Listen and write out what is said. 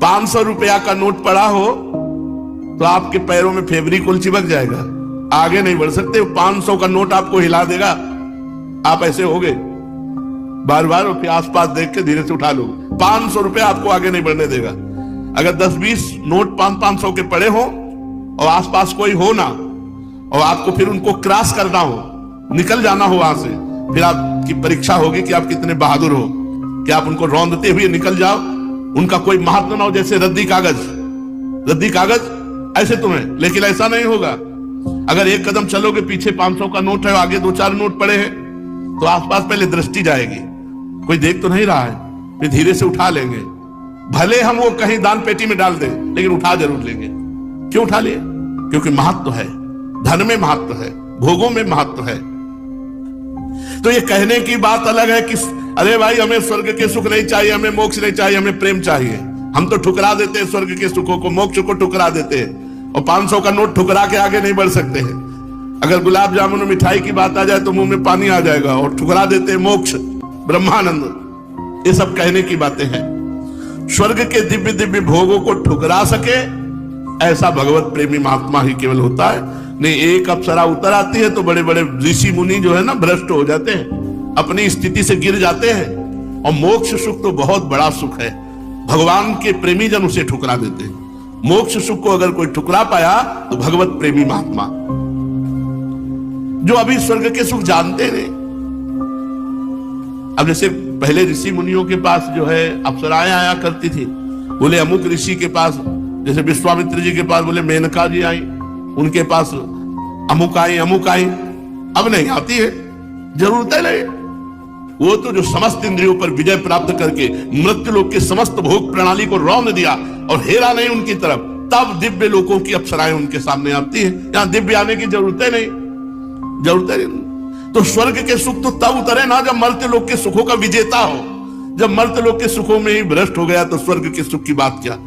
500 रुपया का नोट पड़ा हो तो आपके पैरों में फेविकोल चिपक जाएगा, आगे नहीं बढ़ सकते। 500 का नोट आपको हिला देगा, आप ऐसे हो गए बार बार, और फिर आसपास देख के धीरे से उठा लो। 500 रुपया आपको आगे नहीं बढ़ने देगा। अगर 10-20 नोट 500 के पड़े हो और आसपास कोई हो ना, और आपको फिर उनको क्रॉस करना हो, निकल जाना हो वहां से, फिर आपकी परीक्षा होगी कि आप कितने बहादुर हो कि आप उनको रौंदते हुए निकल जाओ। उनका कोई महत्व ना हो, जैसे रद्दी कागज ऐसे तुम्हें, लेकिन ऐसा नहीं होगा। अगर एक कदम चलोगे, पीछे 500 का नोट है, आगे 2-4 नोट पड़े हैं, तो आसपास पहले दृष्टि जाएगी, कोई देख तो नहीं रहा है, फिर धीरे से उठा लेंगे। भले हम वो कहीं दान पेटी में डाल दें, लेकिन उठा जरूर लेंगे। क्यों उठा लिए? क्योंकि महत्व है, धन में महत्व है, भोगों में महत्व है। तो ये कहने की बात अलग है कि अरे भाई हमें स्वर्ग के सुख नहीं चाहिए, हमें मोक्ष नहीं चाहिए, हमें प्रेम चाहिए। हम तो ठुकरा देते हैं स्वर्ग के सुखों को, मोक्ष को ठुकरा देते हैं, और 500 का नोट ठुकरा के आगे नहीं बढ़ सकते हैं। अगर गुलाब जामुन मिठाई की बात आ जाए तो मुंह में पानी आ जाएगा, और ठुकरा देते हैं मोक्ष, ब्रह्मानंद। ये सब कहने की बातें हैं। स्वर्ग के दिव्य दिव्य भोगों को ठुकरा सके ऐसा भगवत प्रेमी महात्मा ही केवल होता है। नहीं, एक अप्सरा उतर आती है तो बड़े बड़े ऋषि मुनि जो है ना, भ्रष्ट हो जाते हैं, अपनी स्थिति से गिर जाते हैं। और मोक्ष सुख तो बहुत बड़ा सुख है, भगवान के प्रेमी जन उसे ठुकरा देते हैं। मोक्ष सुख को अगर कोई ठुकरा पाया तो भगवत प्रेमी महात्मा, जो अभी स्वर्ग के सुख जानते नहीं। अब जैसे पहले ऋषि मुनियों के पास जो है अप्सराएं आया करती थी, बोले अमुक ऋषि के पास, जैसे विश्वामित्र जी के पास बोले मेनका जी आई, उनके पास अमुक आई। अब नहीं आती है, जरूरत है नहीं। वो तो जो समस्त इंद्रियों पर विजय प्राप्त करके मृत्यु लोक के समस्त भोग प्रणाली को रौंद दिया और हेरा नहीं उनकी तरफ, तब दिव्य लोकों की अप्सराएं उनके सामने आती है। यहां दिव्य आने की जरूरत है नहीं। तो स्वर्ग के सुख तो तब उतरे ना जब मर्त्य लोक के सुखों का विजेता हो। जब मर्त्य लोक के सुखों में ही भ्रष्ट हो गया तो स्वर्ग के सुख की बात क्या।